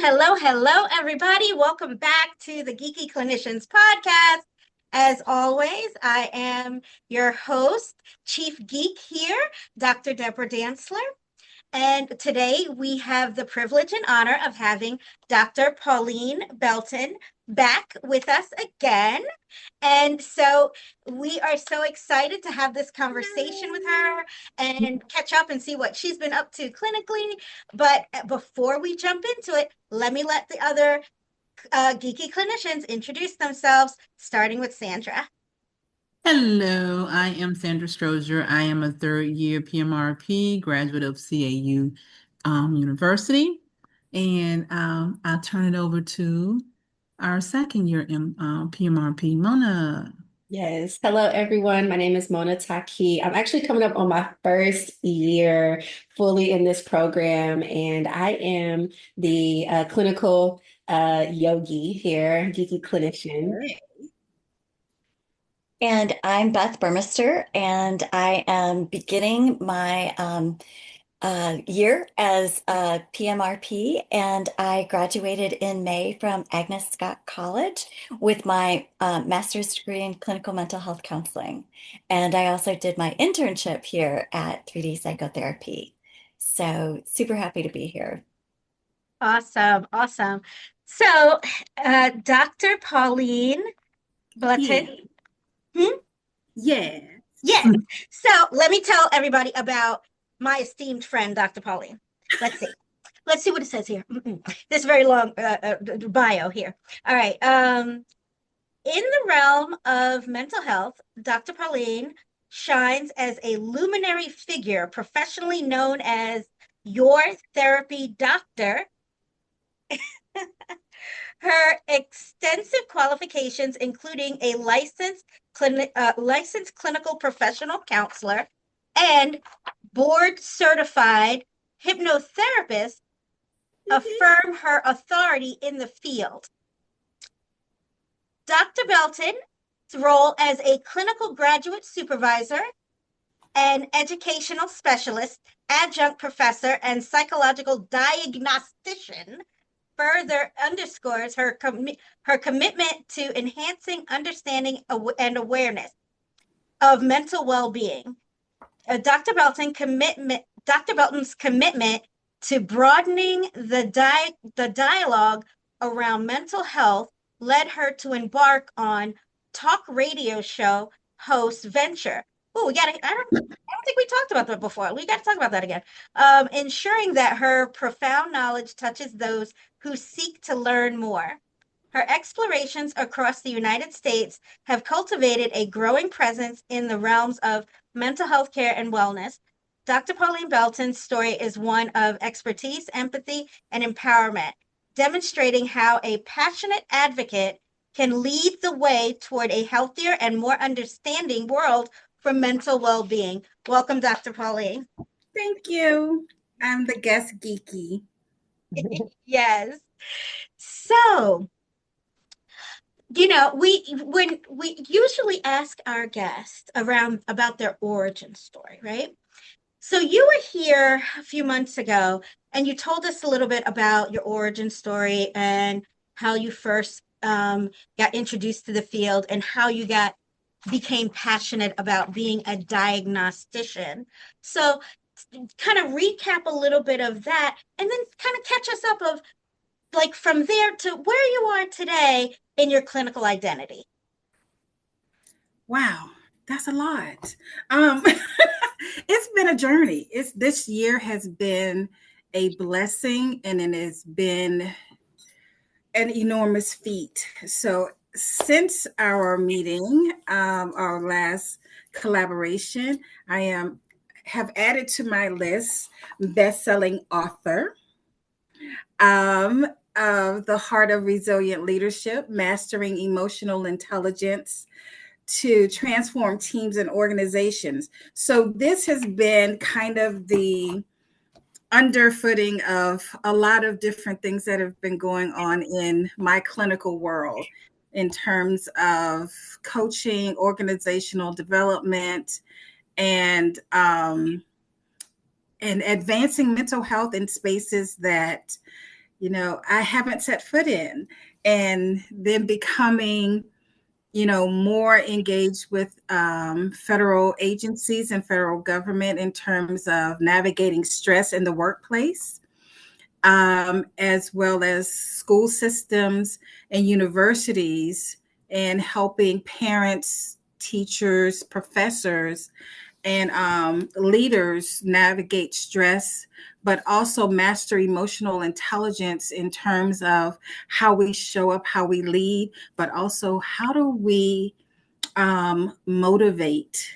Hello, everybody. Welcome back to the Geeky Clinicians podcast. As always, I am your host, Chief Geek here, Dr. Deborah Dantzler. And today we have the privilege and honor of having Dr. Pauline Belton back with us again. And so we are so excited to have this conversation with her and catch up and see what she's been up to clinically. But before we jump into it, let me let the other geeky clinicians introduce themselves, starting with Sandra. Hello, I am Sandra Strozier. I am a third year PMRP graduate of CAU University. And I'll turn it over to our second year PMRP, Mona. Yes. Hello, everyone. My name is Mona Taki. I'm actually coming up on my first year fully in this program, and I am the clinical yogi here, geeky clinician. And I'm Beth Burmester, and I am beginning my year as a PMRP, and I graduated in May from Agnes Scott College with my master's degree in clinical mental health counseling. And I also did my internship here at 3D Psychotherapy. So super happy to be here. Awesome. So, Dr. Pauline Belton. Yes. Yes. So let me tell everybody about my esteemed friend, Dr. Pauline. Let's see what it says here. This very long bio here. All right. In the realm of mental health, Dr. Pauline shines as a luminary figure, professionally known as your therapy doctor. Her extensive qualifications, including a licensed clinical professional counselor and board certified hypnotherapist, affirm her authority in the field. Dr. Belton's role as a clinical graduate supervisor, an educational specialist, adjunct professor, and psychological diagnostician further underscores her commitment to enhancing understanding and awareness of mental well-being. Dr. Belton's commitment to broadening the dialogue around mental health led her to embark on talk radio show host venture. Oh, I don't think we talked about that before. We got to talk about that again. Ensuring that her profound knowledge touches those who seek to learn more. Her explorations across the United States have cultivated a growing presence in the realms of mental health care and wellness. Dr. Pauline Belton's story is one of expertise, empathy, and empowerment, demonstrating how a passionate advocate can lead the way toward a healthier and more understanding world for mental well-being. Welcome, Dr. Pauline. Thank you. I'm the guest geeky. Yes. So, when we usually ask our guests about their origin story, right? So you were here a few months ago and you told us a little bit about your origin story and how you first got introduced to the field and how you became passionate about being a diagnostician. So kind of recap a little bit of that and then kind of catch us up of like from there to where you are today in your clinical identity. Wow, that's a lot. It's been a journey. This year has been a blessing and it has been an enormous feat. So since our meeting, our last collaboration, I have added to my list best-selling author, of The Heart of Resilient Leadership, Mastering Emotional Intelligence to Transform Teams and Organizations. So this has been kind of the underfooting of a lot of different things that have been going on in my clinical world in terms of coaching, organizational development, and advancing mental health in spaces that I haven't set foot in, and then becoming, more engaged with federal agencies and federal government in terms of navigating stress in the workplace, as well as school systems and universities, and helping parents, teachers, professors, and leaders navigate stress, but also master emotional intelligence in terms of how we show up, how we lead, but also how do we motivate,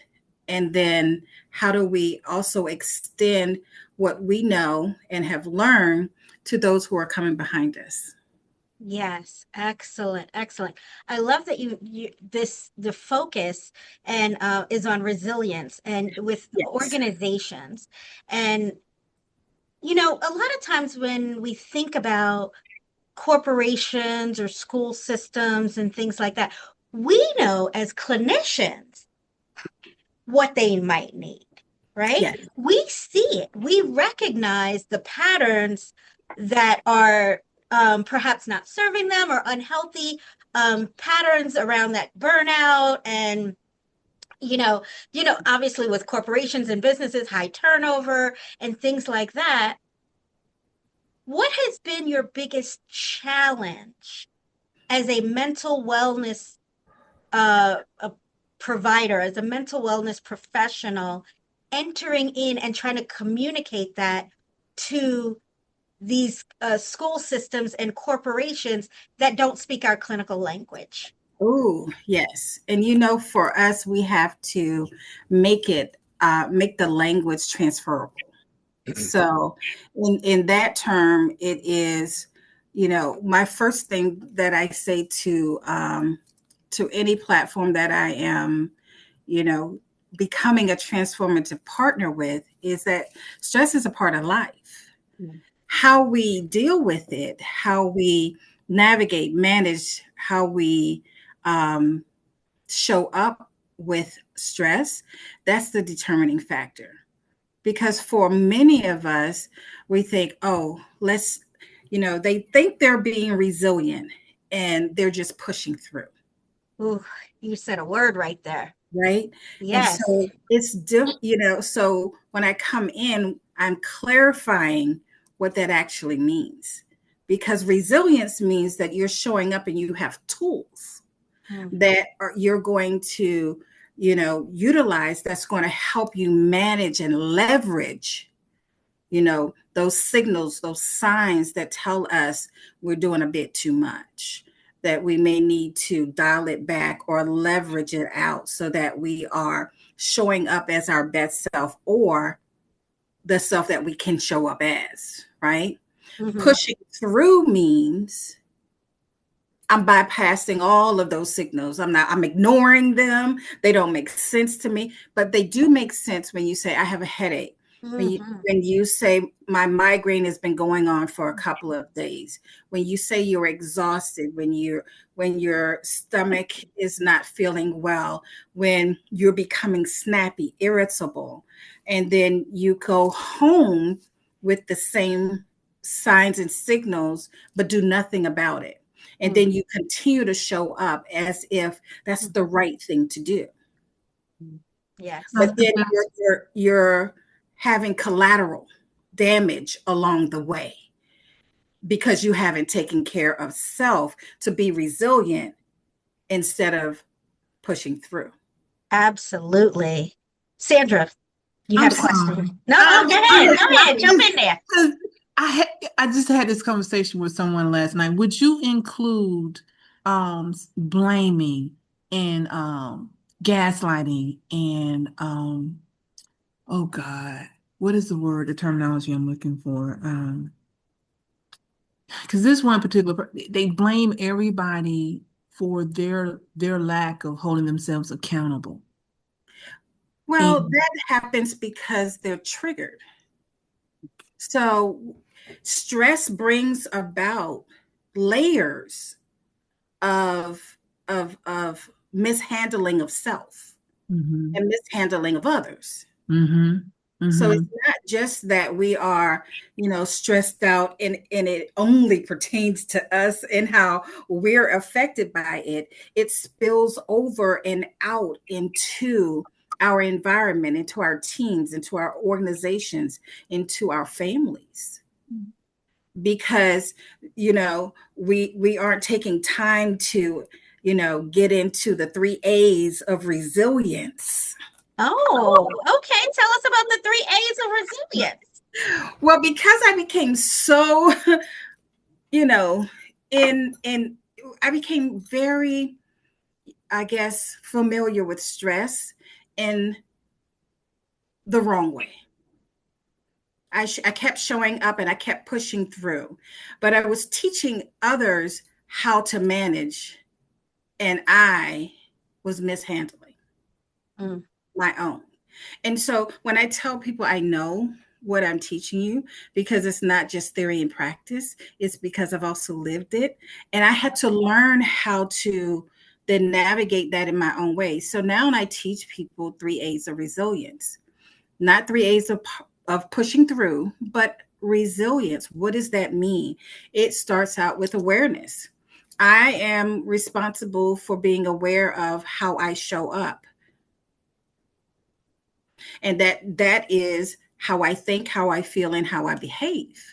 and then how do we also extend what we know and have learned to those who are coming behind us. Yes, excellent, excellent. I love that the focus and is on resilience and with Yes. organizations. And a lot of times when we think about corporations or school systems and things like that, we know as clinicians what they might need, right? Yes. We see it. We recognize the patterns that are perhaps not serving them or unhealthy patterns around that burnout and obviously with corporations and businesses, high turnover and things like that. What has been your biggest challenge as a mental wellness a provider, as a mental wellness professional, entering in and trying to communicate that to these school systems and corporations that don't speak our clinical language? Oh, yes. And for us, we have to make the language transferable. So in that term, it is, my first thing that I say to any platform that I am, you know, becoming a transformative partner with, is that stress is a part of life. Mm. How we deal with it, how we navigate, manage, how we show up with stress, that's the determining factor. Because for many of us, we think, oh, they think they're being resilient and they're just pushing through. Ooh, you said a word right there. Right. And Yes. so so when I come in, I'm clarifying what that actually means, because resilience means that you're showing up and you have tools that you're going to, utilize, that's going to help you manage and leverage, those signals, those signs that tell us we're doing a bit too much, that we may need to dial it back or leverage it out so that we are showing up as our best self, or the self that we can show up as, right? Mm-hmm. Pushing through means I'm bypassing all of those signals. I'm ignoring them. They don't make sense to me, but they do make sense when you say, I have a headache. When you say my migraine has been going on for a couple of days, when you say you're exhausted, when your stomach is not feeling well, when you're becoming snappy, irritable, and then you go home with the same signs and signals, but do nothing about it. And then you continue to show up as if that's the right thing to do. Yes. But then you're having collateral damage along the way because you haven't taken care of self to be resilient instead of pushing through. Absolutely. Sandra, you I'm had a sorry. question. No, go ahead. Go ahead. Jump in there. I just had this conversation with someone last night. Would you include blaming and gaslighting and oh God, what is the terminology I'm looking for? Because this one particular, they blame everybody for their lack of holding themselves accountable. Well, that happens because they're triggered. So stress brings about layers of mishandling of self and mishandling of others. So it's Mhm. not just that we are, stressed out and it only pertains to us and how we're affected by it. It spills over and out into our environment, into our teams, into our organizations, into our families. Because, we aren't taking time to, get into the 3 A's of resilience. Oh, okay. Tell us about the 3 A's of resilience. Well, because I became so, you know, in I became very, I guess, familiar with stress in the wrong way. I kept showing up and I kept pushing through, but I was teaching others how to manage, and I was mishandling Mm. my own. And so when I tell people I know what I'm teaching you, because it's not just theory and practice, it's because I've also lived it. And I had to learn how to then navigate that in my own way. So now when I teach people 3 A's of resilience, not 3 A's of pushing through, but resilience. What does that mean? It starts out with awareness. I am responsible for being aware of how I show up. And that is how I think, how I feel, and how I behave.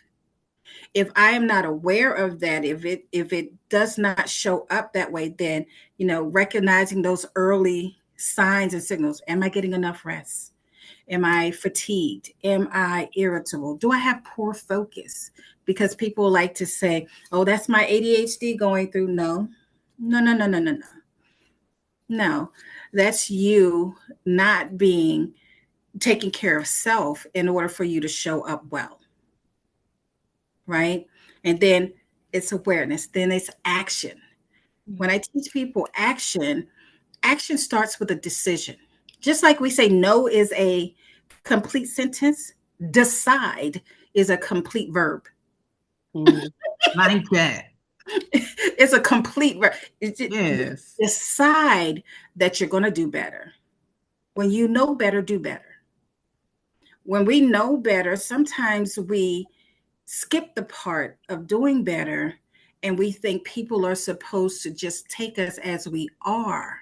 If I am not aware of that, if it does not show up that way, then recognizing those early signs and signals. Am I getting enough rest? Am I fatigued? Am I irritable? Do I have poor focus? Because people like to say, oh, that's my ADHD going through. No, no, no, no, no, no, no. No, that's you not being taking care of self in order for you to show up well. Right. And then it's awareness, then it's action. When I teach people action starts with a decision. Just like we say no is a complete sentence, decide is a complete verb. Mhm. Like that. It's a complete verb. Yes. Decide that you're going to do better. When you know better, do better. When we know better, sometimes we skip the part of doing better and we think people are supposed to just take us as we are,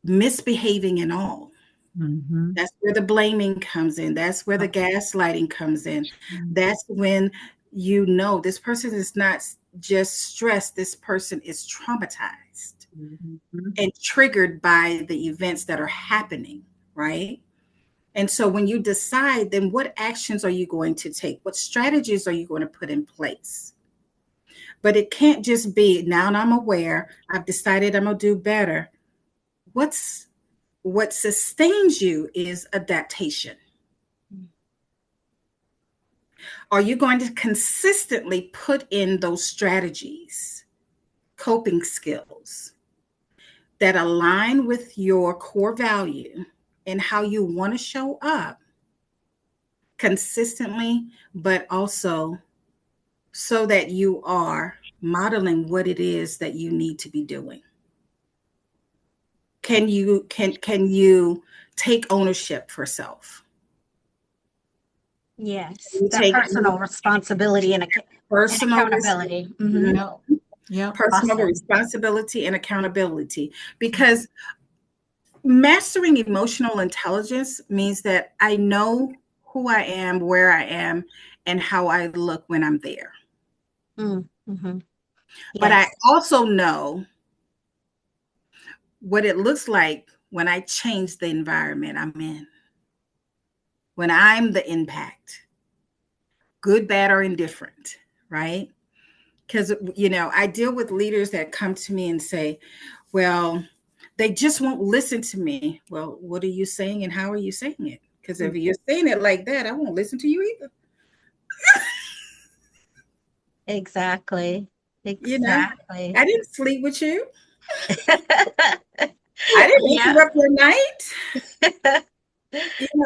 misbehaving and all. Mhm. That's where the blaming comes in. That's where the gaslighting comes in. That's when this person is not just stressed, this person is traumatized Mhm. and triggered by the events that are happening, right? And so when you decide, then what actions are you going to take? What strategies are you going to put in place? But it can't just be now I'm aware, I've decided I'm going to do better. What sustains you is adaptation. Are you going to consistently put in those strategies, coping skills that align with your core value and how you want to show up consistently, but also so that you are modeling what it is that you need to be doing? Can you take ownership for self? Yes, You that take personal responsibility and personal accountability. Hmm. Yep. Yep. personal Awesome. responsibility and accountability, because mastering emotional intelligence means that I know who I am, where I am, and how I look when I'm there. Mm-hmm. But I Yes. also know what it looks like when I change the environment I'm in, when I'm the impact, good, bad, or indifferent, right? Because, I deal with leaders that come to me and say, well, they just won't listen to me. Well, what are you saying and how are you saying it? Because if you're saying it like that, I won't listen to you either. Exactly. You know, Exactly. I didn't sleep with you. I didn't Yeah. interrupt your night.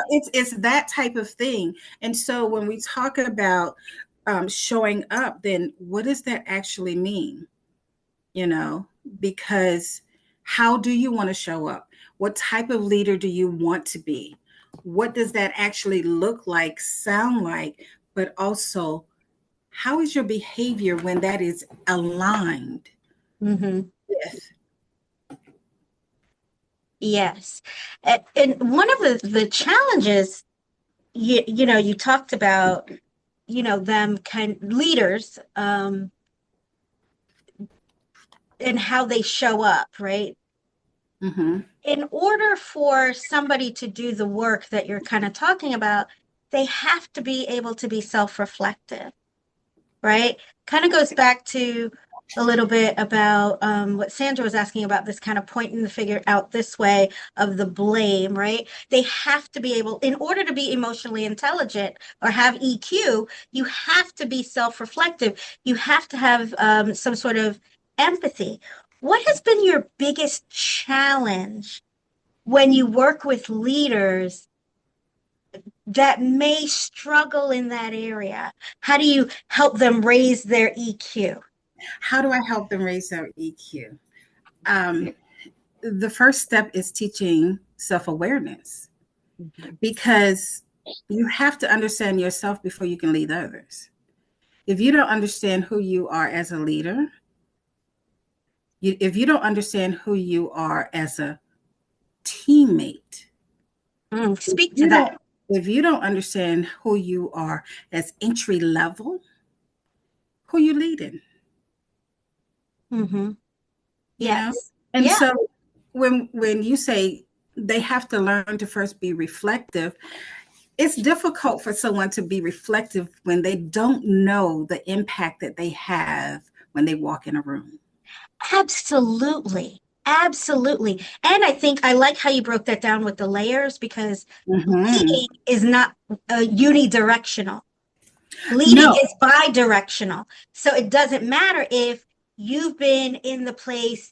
It's that type of thing. And so when we talk about showing up, then what does that actually mean? Because how do you want to show up? What type of leader do you want to be? what does that actually look like, sound like, but also how is your behavior when that is aligned Mm-hmm. with? Yes. And one of the challenges, you talked about, them kind leaders, and how they show up, right? Mm-hmm. In order for somebody to do the work that you're kind of talking about, they have to be able to be self-reflective, right? Kind of goes back to a little bit about what Sandra was asking about, this kind of pointing the figure out this way of the blame, right? They have to be able, in order to be emotionally intelligent or have EQ, you have to be self-reflective. You have to have some sort of empathy. What has been your biggest challenge when you work with leaders that may struggle in that area? How do you help them raise their EQ? How do I help them raise their EQ? The first step is teaching self-awareness, because you have to understand yourself before you can lead others. If you don't understand who you are as a leader, if you don't understand who you are as a teammate, if Speak to you that. don't if you don't understand who you are as entry level, who you leading, Mm-hmm. you know? Yes. And Yeah. so when you say they have to learn to first be reflective, it's difficult for someone to be reflective when they don't know the impact that they have when they walk in a room. Absolutely. Absolutely. And I think I like how you broke that down with the layers, because Mm-hmm. leading is not unidirectional. Leading No. is bi-directional. So it doesn't matter if you've been in the place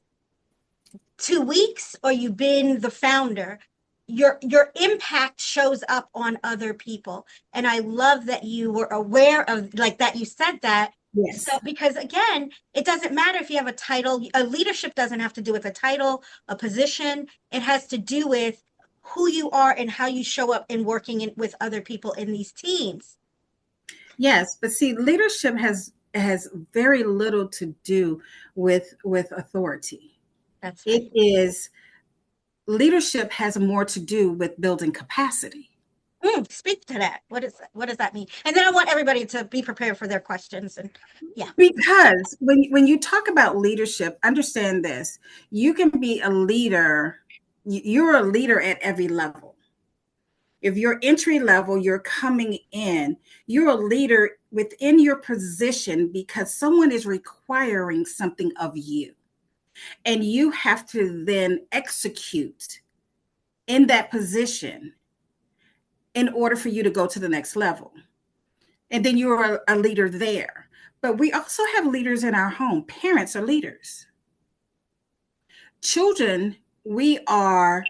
2 weeks or you've been the founder. Your impact shows up on other people. And I love that you were aware of, like, that you said that. So, Yes. because again, it doesn't matter if you have a title. A leadership doesn't have to do with a title, a position. It has to do with who you are and how you show up in working with other people in these teams. Yes, but see, leadership has very little to do with authority. That's It right. is Leadership has more to do with building capacity. Speak to that. What does that mean? And then I want everybody to be prepared for their questions. And yeah. Because when you talk about leadership, understand this: you can be a leader. You're a leader at every level. If you're entry level, you're coming in, you're a leader within your position because someone is requiring something of you. And you have to then execute in that position in order for you to go to the next level. And then you're a leader there. But we also have leaders in our home. Parents are leaders. Children, we are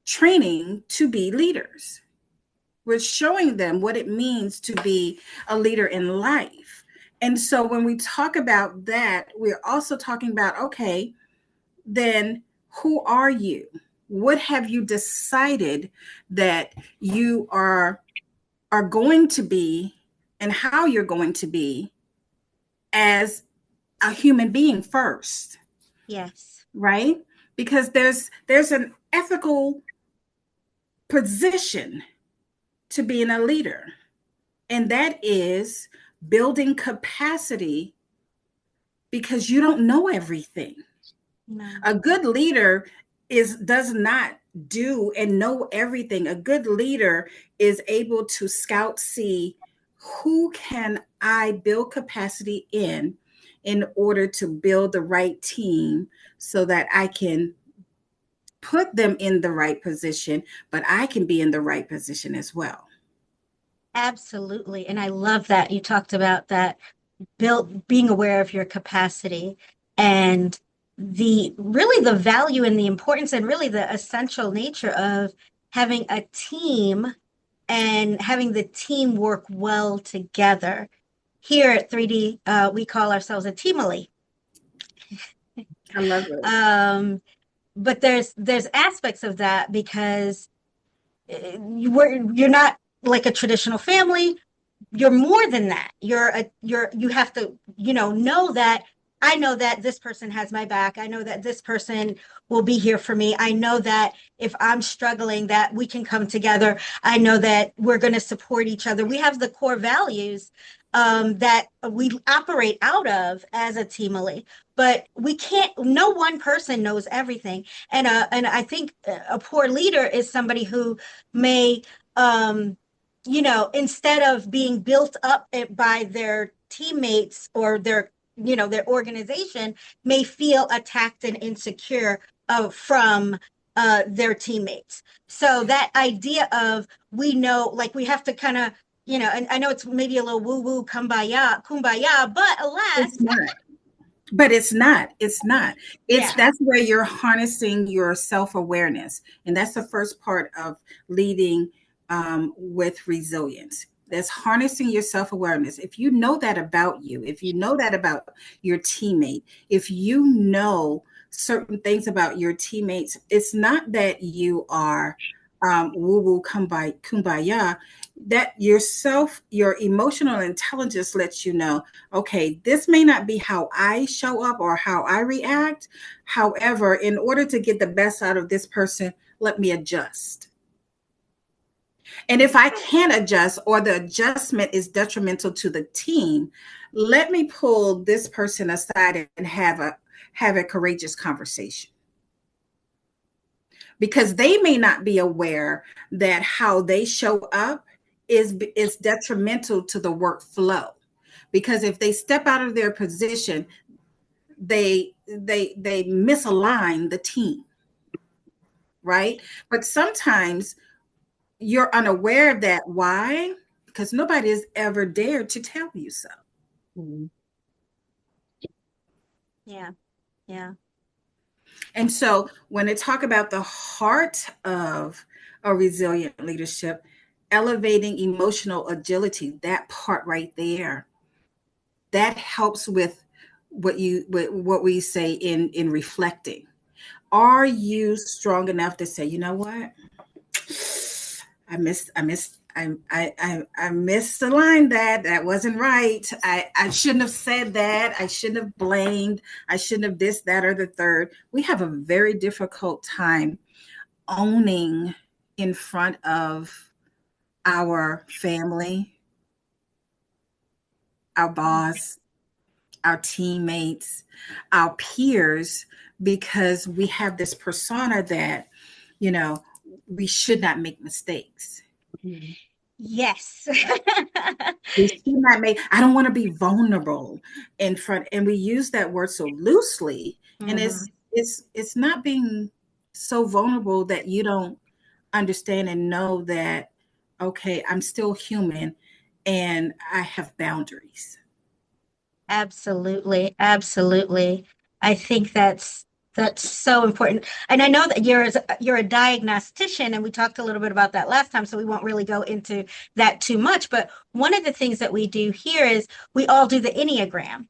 training to be leaders. We're showing them what it means to be a leader in life. And so when we talk about that, we're also talking about, okay, then who are you? What have you decided that you are going to be, and how you're going to be as a human being first, Yes. right? Because there's an ethical position to being a leader, and that is building capacity, because you don't know everything. No. A good leader does not do and know everything. A good leader is able to scout, see who can I build capacity in order to build the right team so that I can put them in the right position, but I can be in the right position as well. Absolutely. And I love that you talked about that, being aware of your capacity, and the value and the importance and really the essential nature of having a team and having the team work well together. Here at 3D, we call ourselves a teamily. I love it. But there's aspects of that, because you're not like a traditional family. You're more than that. You have to, know that I know that this person has my back. I know that this person will be here for me. I know that if I'm struggling, that we can come together. I know that we're going to support each other. We have the core values that we operate out of as a teamily, but we can't. No one person knows everything, and I think a poor leader is somebody who may instead of being built up by their teammates or their organization, may feel attacked and insecure from their teammates. So that idea of we know, like we have to kind of, and I know it's maybe a little woo-woo kumbaya, but It's alas, not. But it's not. It's not. It's yeah, That's where you're harnessing your self-awareness. And that's the first part of leading with resilience. That's harnessing your self-awareness. If you know that about you, if you know that about your teammate, if you know certain things about your teammates, it's not that you are woo-woo kumbaya, that your emotional intelligence lets you know, okay, this may not be how I show up or how I react. However, in order to get the best out of this person, let me adjust. And if I can't adjust or the adjustment is detrimental to the team, let me pull this person aside and have a courageous conversation. Because they may not be aware that how they show up is detrimental to the workflow. Because if they step out of their position, they misalign the team, right? But sometimes you're unaware of that. Why? Because nobody has ever dared to tell you so. Mm-hmm. yeah, yeah. And so when they talk about the heart of a resilient leadership, elevating emotional agility, that part right there, that helps with what we say in reflecting. Are you strong enough to say, you know what? I missed the line. That wasn't right. I shouldn't have said that. I shouldn't have blamed. I shouldn't have this, that, or the third. We have a very difficult time owning in front of our family, our boss, our teammates, our peers, because we have this persona that, you know, we should not make mistakes. Mm-hmm. Yes. We should not make, I don't want to be vulnerable in front. And we use that word so loosely. And Mhm. it's not being so vulnerable that you don't understand and know that, okay, I'm still human and I have boundaries. Absolutely, absolutely. I think that's so important. And I know that you're a diagnostician, and we talked a little bit about that last time, so we won't really go into that too much. But one of the things that we do here is we all do the Enneagram.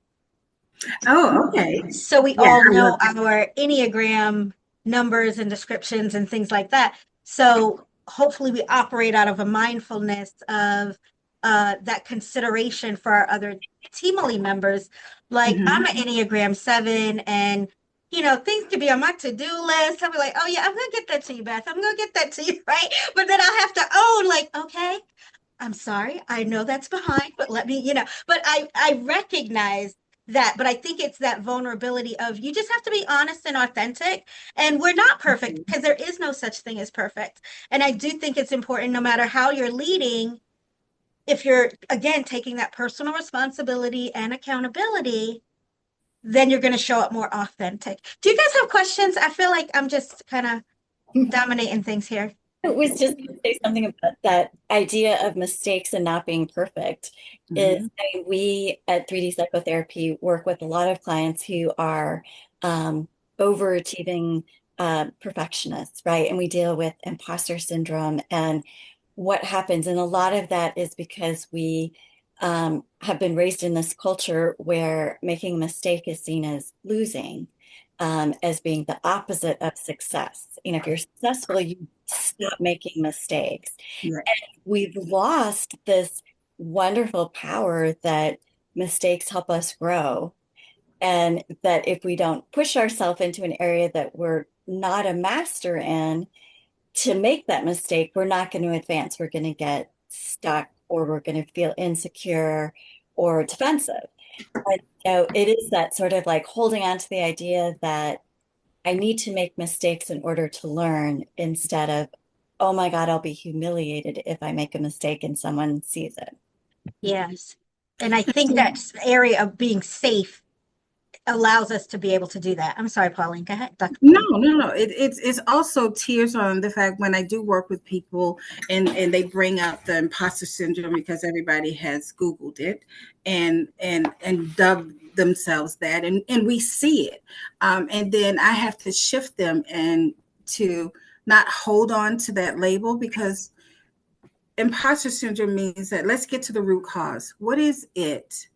Oh, okay. So we Yeah, all I love know our Enneagram numbers and descriptions and things like that. So hopefully we operate out of a mindfulness of that consideration for our other teamily members. Like I'm Mhm. an Enneagram 7, and things could be on my to-do list. I'll be like, oh yeah, I'm gonna get that to you, Beth. I'm gonna get that to you, right? But then I'll have to own, like, okay, I'm sorry. I know that's behind, but but I recognize that, but I think it's that vulnerability of you just have to be honest and authentic. And we're not perfect because there is no such thing as perfect. And I do think it's important, no matter how you're leading, if you're again taking that personal responsibility and accountability, then you're going to show up more authentic. Do you guys have questions? I feel like I'm just kind of dominating things here. I was just going to say something about that idea of mistakes and not being perfect. Mhm. We at 3D Psychotherapy work with a lot of clients who are overachieving perfectionists, right? And we deal with imposter syndrome and what happens. And a lot of that is because we have been raised in this culture where making a mistake is seen as losing, as being the opposite of success. If you're successful, you stop making mistakes. Yeah. And we've lost this wonderful power that mistakes help us grow. And that if we don't push ourselves into an area that we're not a master in to make that mistake, we're not going to advance. We're going to get stuck, or we're going to feel insecure or defensive. And so it is that sort of like holding on to the idea that I need to make mistakes in order to learn, instead of, oh my God, I'll be humiliated if I make a mistake and someone sees it. Yes. And I think that area of being safe allows us to be able to do that. I'm sorry, Pauline. Go ahead, Dr. No, Pauline. no, no. It's also tears on the fact when I do work with people and they bring up the imposter syndrome, because everybody has Googled it and dubbed themselves that, and we see it. And then I have to shift them and to not hold on to that label, because imposter syndrome means that let's get to the root cause. What is it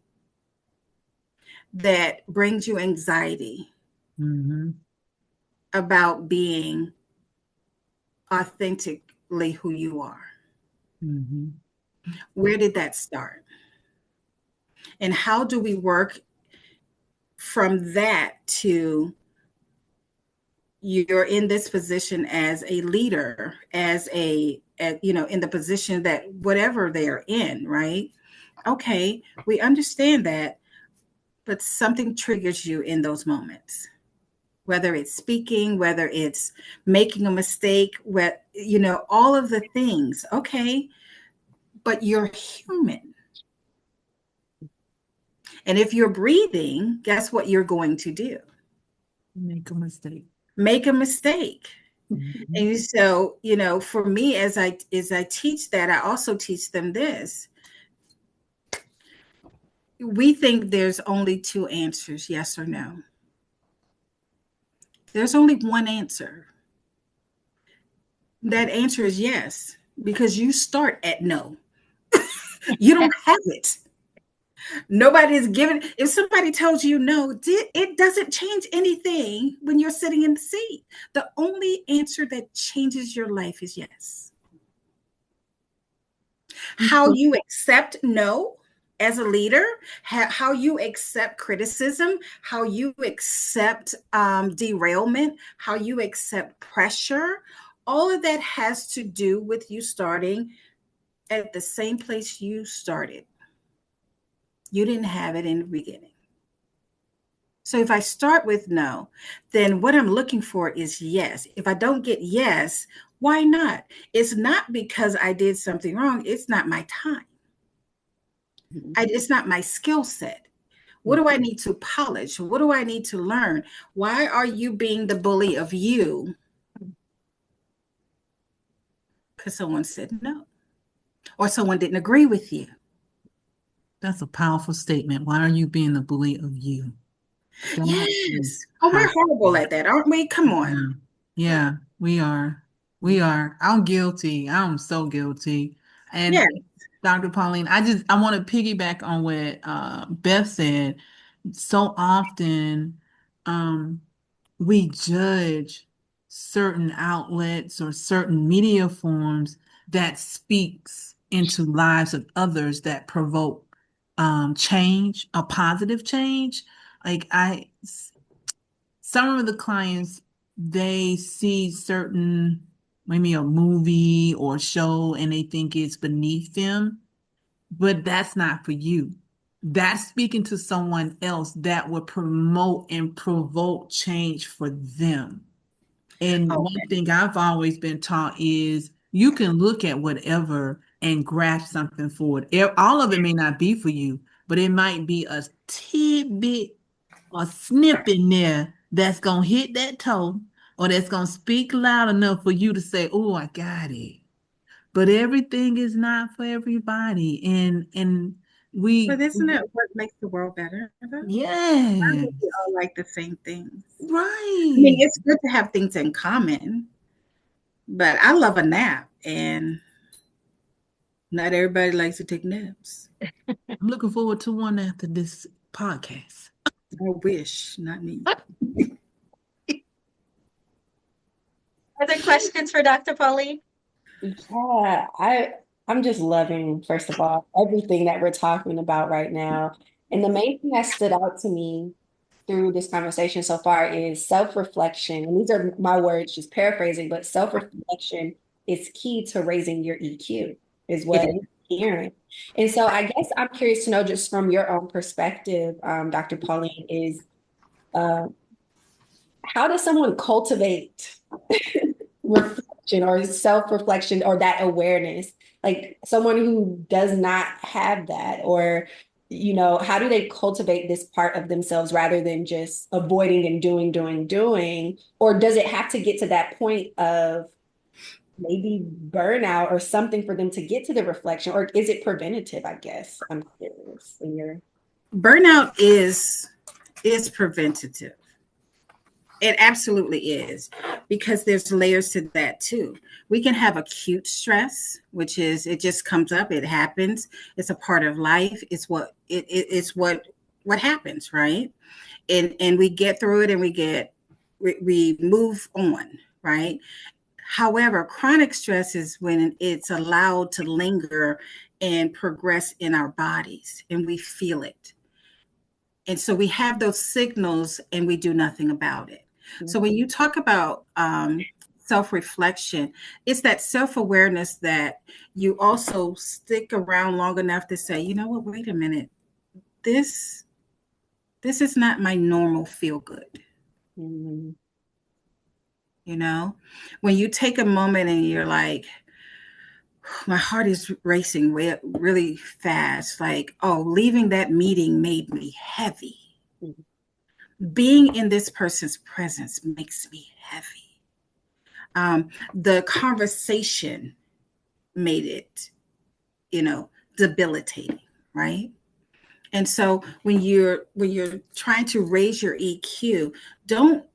that brings you anxiety about being authentically who you are? Where did that start? And how do we work from that to you're in this position as a leader, as in the position that whatever they're in, right? Okay, we understand that, but something triggers you in those moments, whether it's speaking, whether it's making a mistake, all of the things. Okay, but you're human. And if you're breathing, guess what you're going to do? Make a mistake. Make a mistake. And so, for me, as I teach that, I also teach them this. We think there's only two answers, yes or no. There's only one answer. That answer is yes, because you start at no. You don't have it. Nobody is given. If somebody tells you no, it doesn't change anything when you're sitting in the seat. The only answer that changes your life is yes. How you accept no as a leader, how you accept criticism, how you accept derailment, how you accept pressure, all of that has to do with you starting at the same place you started. You didn't have it in the beginning. So if I start with no, then what I'm looking for is yes. If I don't get yes, why not? It's not because I did something wrong. It's not my time. It's not my skill set. What do I need to polish? What do I need to learn? Why are you being the bully of you? Because someone said no, or someone didn't agree with you. That's a powerful statement. Why are you being the bully of you? Yes. Oh, we're horrible at that, aren't we? Come on. Yeah, we are. We are. I'm guilty. I'm so guilty. And Yeah. Dr. Pauline, I want to piggyback on what Beth said. So often, we judge certain outlets or certain media forms that speaks into lives of others that provoke change, a positive change. Like some of the clients, they see certain, maybe a movie or show, and they think it's beneath them, but that's not for you. That's speaking to someone else that would promote and provoke change for them. And one thing I've always been taught is you can look at whatever and grasp something for it. All of it may not be for you, but it might be a tidbit or snip in there that's going to hit that toe, or that's going to speak loud enough for you to say, oh, I got it. But everything is not for everybody. And But isn't it what makes the world better? Yes. We all like the same things. Right. I mean, it's good to have things in common, but I love a nap, and not everybody likes to take naps. I'm looking forward to one after this podcast. I wish, not me. Other questions for Dr. Pauline? Yeah, I'm just loving, first of all, everything that we're talking about right now. And the main thing that stood out to me through this conversation so far is self-reflection. And these are my words, just paraphrasing, but self-reflection is key to raising your EQ, is It what is. I'm hearing. And so I guess I'm curious to know, just from your own perspective, Dr. Pauline, is uh, how does someone cultivate reflection or self-reflection or that awareness, like someone who does not have that, or how do they cultivate this part of themselves rather than just avoiding and doing, or does it have to get to that point of maybe burnout or something for them to get to the reflection, or is it preventative? I guess I'm curious in your. Burnout is preventative. It absolutely is, because there's layers to that too. We can have acute stress, which is it just comes up, it happens, it's a part of life, it's what happens, right? And we get through it, and we move on, right? However, chronic stress is when it's allowed to linger and progress in our bodies, and we feel it. And so we have those signals and we do nothing about it. So when you talk about self-reflection, it's that self-awareness that you also stick around long enough to say, you know what, wait a minute, this is not my normal feel good. Mhm. You know, when you take a moment and you're like, my heart is racing really fast, like, oh, leaving that meeting made me heavy. Mhm. Being in this person's presence makes me heavy. The conversation made it, debilitating, right? And so when you're trying to raise your EQ, don't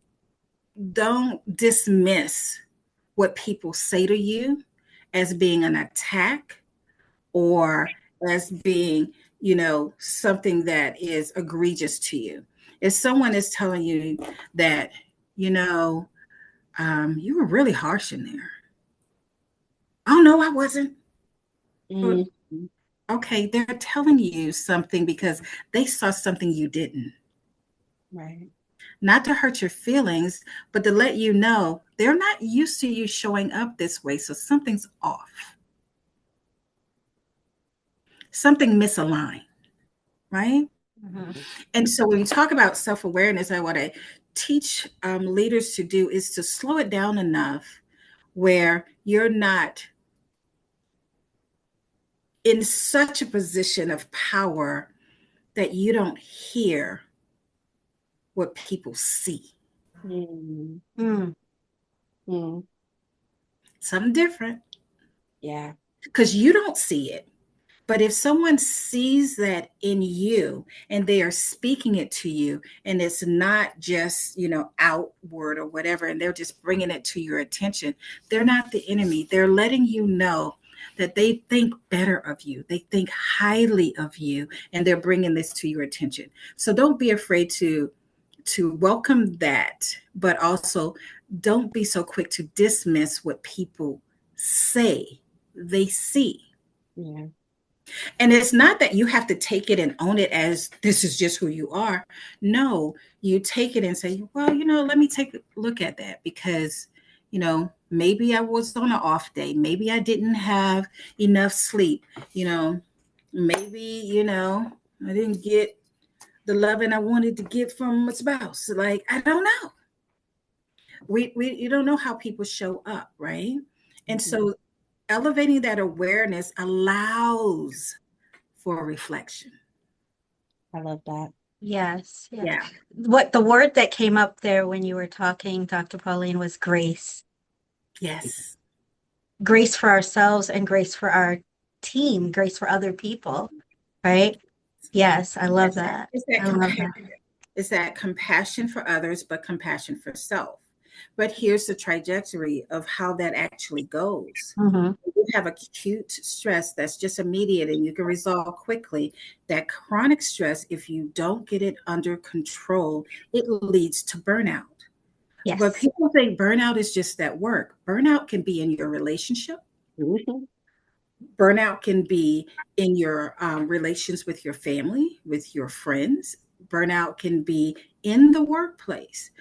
dismiss what people say to you as being an attack, or as being, something that is egregious to you. If someone is telling you that, you know, you were really harsh in there. Oh, no, I wasn't. Well, Mhm. okay, they're telling you something because they saw something you didn't. Right. Not to hurt your feelings, but to let you know they're not used to you showing up this way. So something's off, something misaligned, right? Mhm. And so when we talk about self awareness, what I teach leaders to do is to slow it down enough where you're not in such a position of power that you don't hear what people see. Mhm. Mm. Mhm. Something different, Yeah. because you don't see it. But if someone sees that in you and they are speaking it to you, and it's not just, outward or whatever, and they're just bringing it to your attention, they're not the enemy. They're letting you know that they think better of you. They think highly of you, and they're bringing this to your attention. So don't be afraid to welcome that, but also don't be so quick to dismiss what people say they see. Yeah. And it's not that you have to take it and own it as this is just who you are. No, you take it and say, well, let me take a look at that, because, maybe I was on an off day. Maybe I didn't have enough sleep. Maybe, I didn't get the loving I wanted to get from my spouse. Like, I don't know. We you don't know how people show up, right? And Mhm. so elevating that awareness allows for reflection. I love that. Yes, yes. Yeah. What the word that came up there when you were talking, Dr. Pauline, was grace. Yes. Grace for ourselves and grace for our team, grace for other people, right? Yes, I love Yes. that. It's that I love that. compassion. It's that compassion for others, but compassion for self. But here's the trajectory of how that actually goes. Hmm. You have acute stress that's just immediate and you can resolve quickly. That chronic stress, if you don't get it under control, it leads to burnout. But Yes. people think burnout is just at work. Burnout can be in your relationship. Mhm. Burnout can be in your relations with your family, with your friends. Burnout can be in the workplace.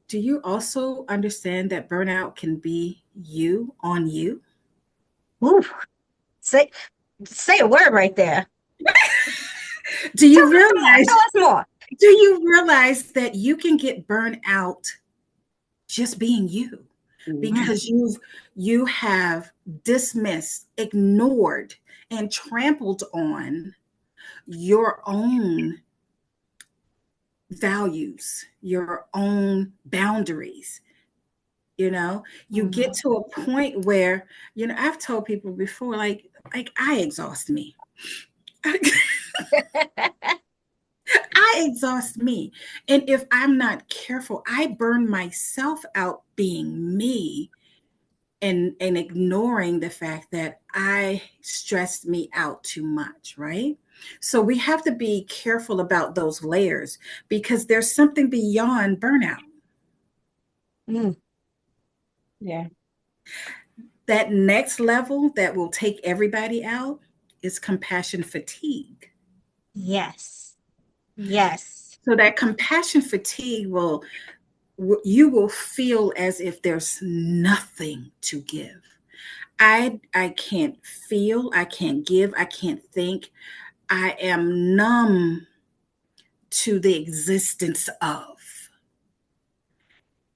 Do you also understand that burnout can be you on you? Ooh, say a word right there. Do Tell you us more. realize Tell us more. do you realize that you can get burned out just being you Mhm. because you have dismissed, ignored, and trampled on your own values, your own boundaries. You get Mhm. to a point where, I've told people before, like I exhaust me. I exhaust me. And if I'm not careful, I burn myself out being me and ignoring the fact that I stressed me out too much, right? So we have to be careful about those layers because there's something beyond burnout. Mm, Yeah. That next level that will take everybody out is compassion fatigue. yes. Yes. So that compassion fatigue you will feel as if there's nothing to give. I can't feel, I can't give, I can't think. I am numb to the existence of,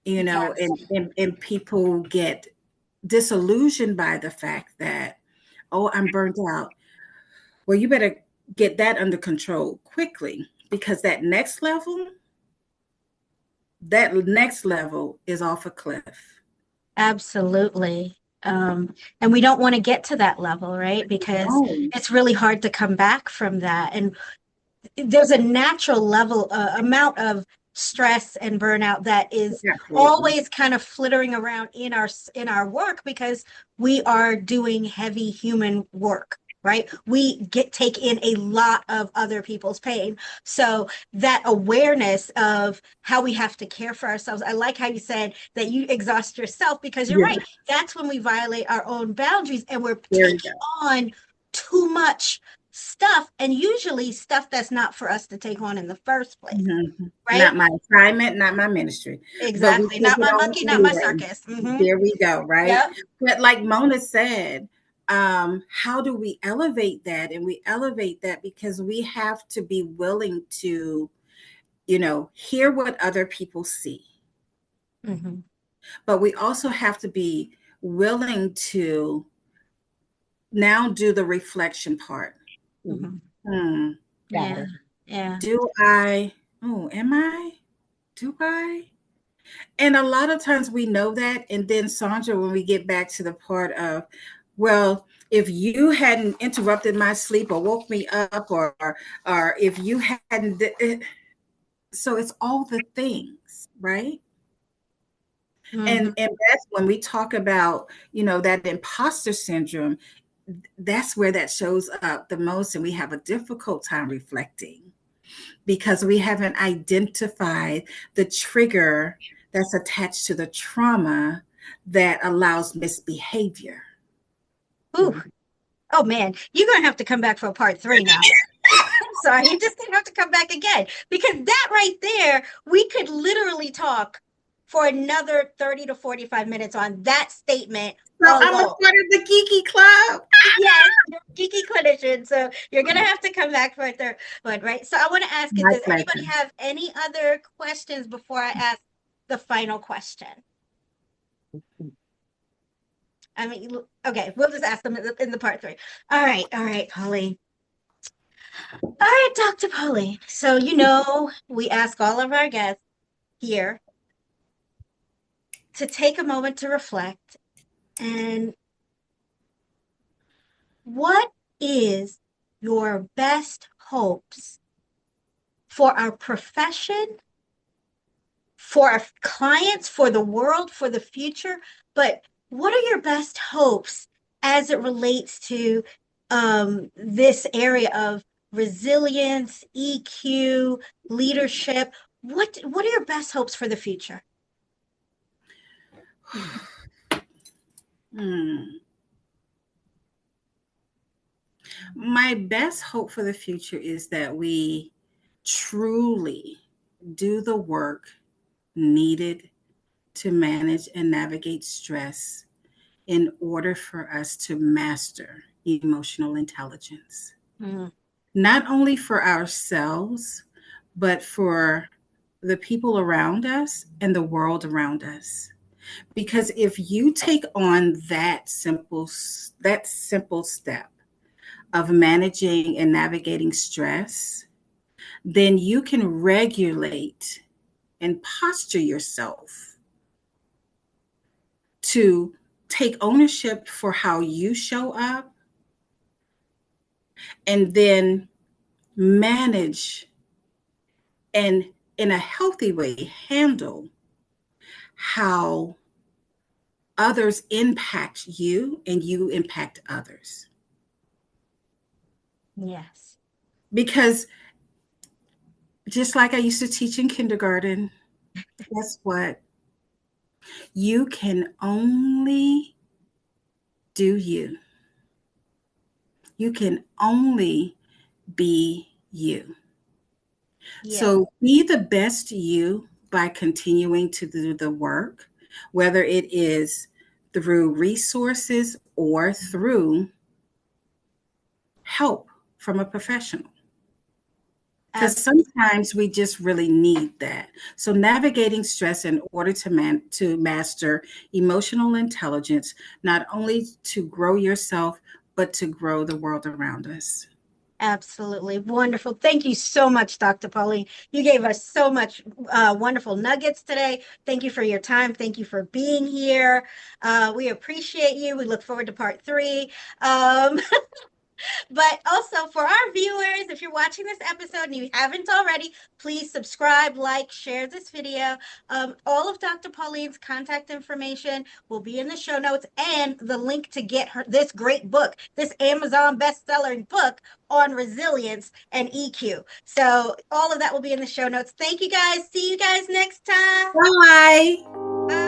Yes. and people get disillusioned by the fact that, oh, I'm burnt out. Well, you better get that under control quickly because that next level is off a cliff. Absolutely. And we don't want to get to that level, right? Because Oh, it's really hard to come back from that. And there's a natural level amount of stress and burnout that is absolutely. always kind of flittering around in our work because we are doing heavy human work, right? We take in a lot of other people's pain. So that awareness of how we have to care for ourselves, I like how you said that you exhaust yourself because you're Yeah, right, that's when we violate our own boundaries and we're there you taking go. on too much stuff, and usually stuff that's not for us to take on in the first place, Mhm. right? Not my assignment, not my ministry, but we Exactly. take Not it my on monkey, not my anyway. circus. There we go, right? Yep. But like Mona said, how do we elevate that? And we elevate that because we have to be willing to, hear what other people see, Hmm. but we also have to be willing to now do the reflection part. Mhm. Hmm. Hmm. Got Yeah. it. Yeah. Do I? Oh, am I? Do I? And a lot of times we know that. And then, Sandra, when we get back to the part of, well, if you hadn't interrupted my sleep or woke me up, or if you hadn't, so it's all the things, right? Hmm. And that's when we talk about, that imposter syndrome, that's where that shows up the most. And we have a difficult time reflecting because we haven't identified the trigger that's attached to the trauma that allows misbehavior. Ooh. Oh man, you're gonna have to come back for a part three now. I'm sorry, you're just gonna have to come back again because that right there, we could literally talk for another 30 to 45 minutes on that statement So I'm a alone. part of the geeky club. Yes, you're a geeky clinician. So you're gonna have to come back for a third one, right? So I want to ask you, My does anybody pleasure. have any other questions before I ask the final question? I mean, okay, we'll just ask them in the part three. All right, Pauline. All right, Dr. Pauline. So we ask all of our guests here to take a moment to reflect and what is your best hopes for our profession, for our clients, for the world, for the future? But what are your best hopes as it relates to this area of resilience, EQ, leadership? What are your best hopes for the future? My best hope for the future is that we truly do the work needed to manage and navigate stress in order for us to master emotional intelligence, not only for ourselves, but for the people around us and the world around us. Because if you take on that simple step of managing and navigating stress, then you can regulate and posture yourself to take ownership for how you show up and then manage and in a healthy way handle how others impact you and you impact others. Yes. Because just like I used to teach in kindergarten, guess what? You can only do you. You can only be you. Yes. So be the best you by continuing to do the work, whether it is through resources or through help from a professional. Because sometimes we just really need that. So navigating stress in order to master emotional intelligence, not only to grow yourself, but to grow the world around us. Absolutely. Wonderful. Thank you so much, Dr. Pauline. You gave us so much wonderful nuggets today. Thank you for your time. Thank you for being here. We appreciate you. We look forward to part 3. But also for our viewers, if you're watching this episode and you haven't already, please subscribe, like, share this video. All of Dr. Pauline's contact information will be in the show notes and the link to get this great book, this Amazon best-selling book on resilience and EQ. So all of that will be in the show notes. Thank you guys. See you guys next time. Bye. Bye.